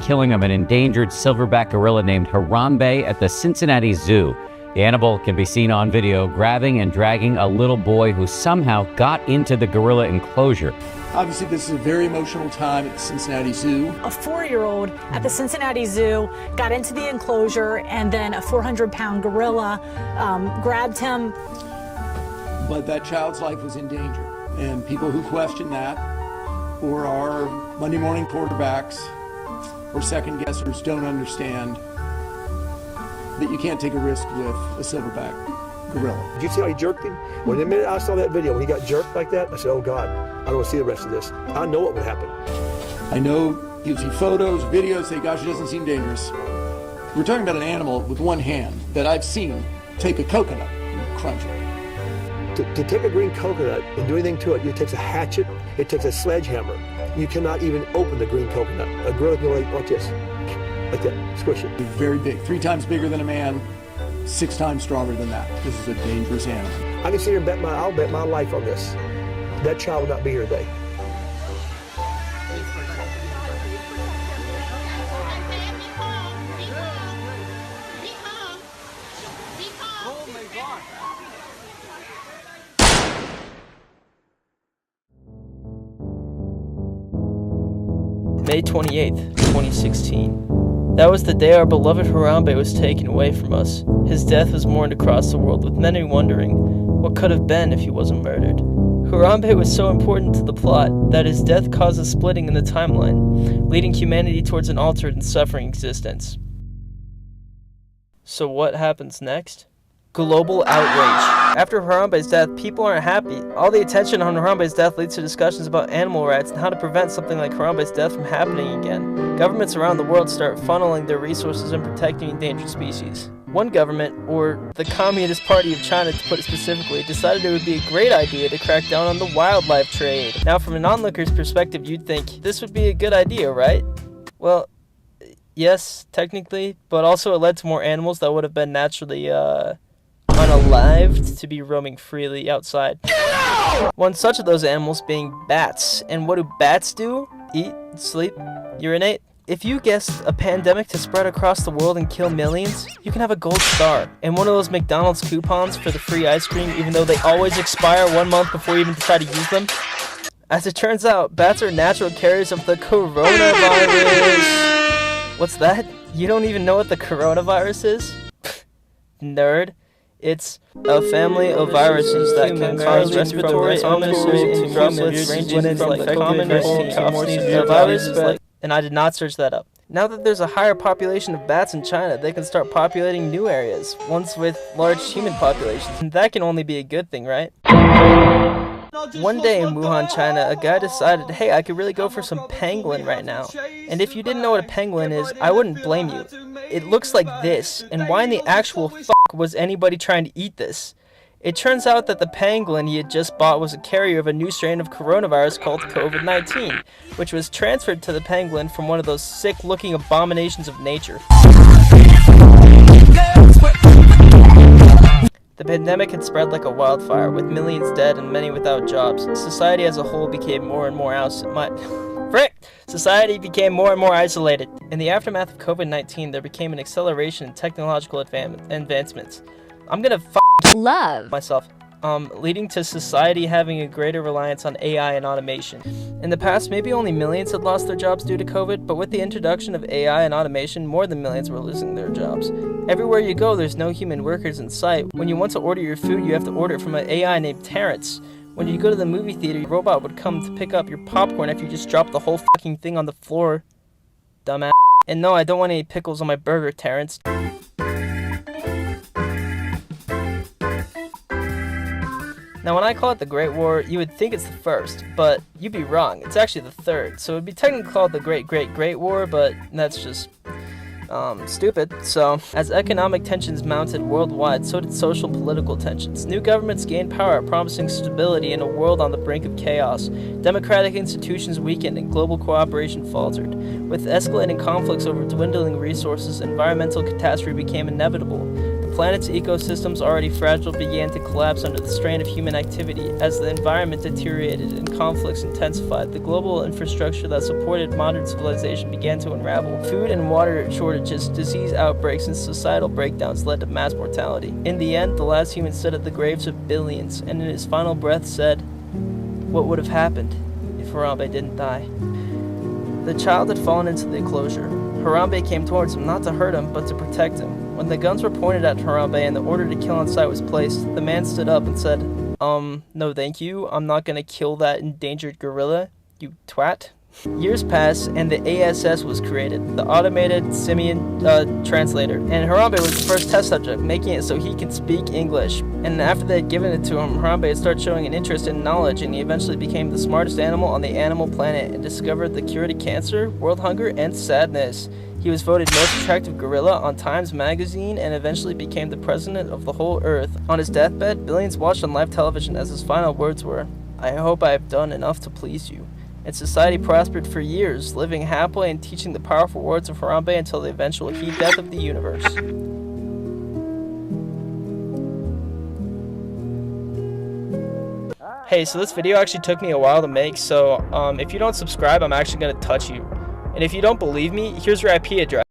killing of an endangered silverback gorilla named Harambe at the Cincinnati Zoo. The animal can be seen on video grabbing and dragging a little boy who somehow got into the gorilla enclosure. Obviously, this is a very emotional time at the Cincinnati Zoo. A 4-year-old at the Cincinnati Zoo got into the enclosure, and then a 400-pound gorilla grabbed him. But that child's life was in danger. And people who question that, or are Monday morning quarterbacks, or second guessers, don't understand that you can't take a risk with a silverback gorilla. Did you see how he jerked him? When the minute I saw that video, when he got jerked like that, I said, oh God, I don't want to see the rest of this. I know what would happen. I know you'll see photos, videos, say, gosh, it doesn't seem dangerous. We're talking about an animal with one hand that I've seen take a coconut and crunch it. To take a green coconut and do anything to it, it takes a hatchet, it takes a sledgehammer. You cannot even open the green coconut. A gorilla can go like this, like that, squish it. They're very big, 3 times bigger than a man, 6 times stronger than that. This is a dangerous animal. I can sit here and I'll bet my life on this. That child will not be here today. May 28th, 2016. That was the day our beloved Harambe was taken away from us. His death was mourned across the world, with many wondering what could have been if he wasn't murdered. Harambe was so important to the plot that his death caused a splitting in the timeline, leading humanity towards an altered and suffering existence. So what happens next? Global outrage. After Harambe's death, people aren't happy. All the attention on Harambe's death leads to discussions about animal rights and how to prevent something like Harambe's death from happening again. Governments around the world start funneling their resources in protecting endangered species. One government, or the Communist Party of China to put it specifically, decided it would be a great idea to crack down on the wildlife trade. Now, from an onlooker's perspective, you'd think this would be a good idea, right? Well, yes, technically, but also it led to more animals that would have been naturally, unalived to be roaming freely outside. One such of those animals being bats. And what do bats do? Eat, sleep, urinate? If you guessed a pandemic to spread across the world and kill millions, you can have a gold star and one of those McDonald's coupons for the free ice cream, even though they always expire 1 month before you even try to use them. As it turns out, bats are natural carriers of the coronavirus. What's that? You don't even know what the coronavirus is? Nerd. It's a family of viruses that can cause respiratory illnesses, droplets ranging from the common to more severe virus, and I did not search that up. Now that there's a higher population of bats in China, they can start populating new areas, ones with large human populations, and that can only be a good thing, right? One day in Wuhan, China, a guy decided, hey, I could really go for some pangolin right now. And if you didn't know what a pangolin is, I wouldn't blame you. It looks like this, and why in the actual fuck was anybody trying to eat this? It turns out that the pangolin he had just bought was a carrier of a new strain of coronavirus called COVID-19, which was transferred to the pangolin from one of those sick-looking abominations of nature. The pandemic had spread like a wildfire, with millions dead and many without jobs. Society as a whole became more and more Society became more and more isolated. In the aftermath of COVID-19, there became an acceleration in technological advancements. I'm gonna love myself. Leading to society having a greater reliance on AI and automation. In the past, maybe only millions had lost their jobs due to COVID, but with the introduction of AI and automation, more than millions were losing their jobs. Everywhere you go, there's no human workers in sight. When you want to order your food, you have to order it from an AI named Terrence. When you go to the movie theater, your robot would come to pick up your popcorn after you just dropped the whole fucking thing on the floor. Dumbass. And no, I don't want any pickles on my burger, Terrence. Now, when I call it the Great War, you would think it's the first, but you'd be wrong. It's actually the third. So it would be technically called the Great War, but that's just stupid. So, as economic tensions mounted worldwide, so did social and political tensions. New governments gained power, promising stability in a world on the brink of chaos. Democratic institutions weakened and global cooperation faltered. With escalating conflicts over dwindling resources, environmental catastrophe became inevitable. The planet's ecosystems, already fragile, began to collapse under the strain of human activity. As the environment deteriorated and conflicts intensified, the global infrastructure that supported modern civilization began to unravel. Food and water shortages, disease outbreaks, and societal breakdowns led to mass mortality. In the end, the last human stood at the graves of billions, and in his final breath said, "What would have happened if Harambe didn't die?" The child had fallen into the enclosure. Harambe came towards him not to hurt him, but to protect him. When the guns were pointed at Harambe and the order to kill on sight was placed, the man stood up and said, no thank you, I'm not gonna kill that endangered gorilla, you twat." Years passed and the ASS was created, the automated simian translator, and Harambe was the first test subject, making it so he could speak English. And after they had given it to him, Harambe had started showing an interest in knowledge, and he eventually became the smartest animal on the animal planet and discovered the cure to cancer, world hunger, and sadness. He was voted most attractive gorilla on Times magazine and eventually became the president of the whole earth. On his deathbed, billions watched on live television as his final words were, "I hope I have done enough to please you." And society prospered for years, living happily and teaching the powerful words of Harambe until the eventual heat death of the universe. Hey, so this video actually took me a while to make, so if you don't subscribe, I'm actually going to touch you. And if you don't believe me, here's your IP address.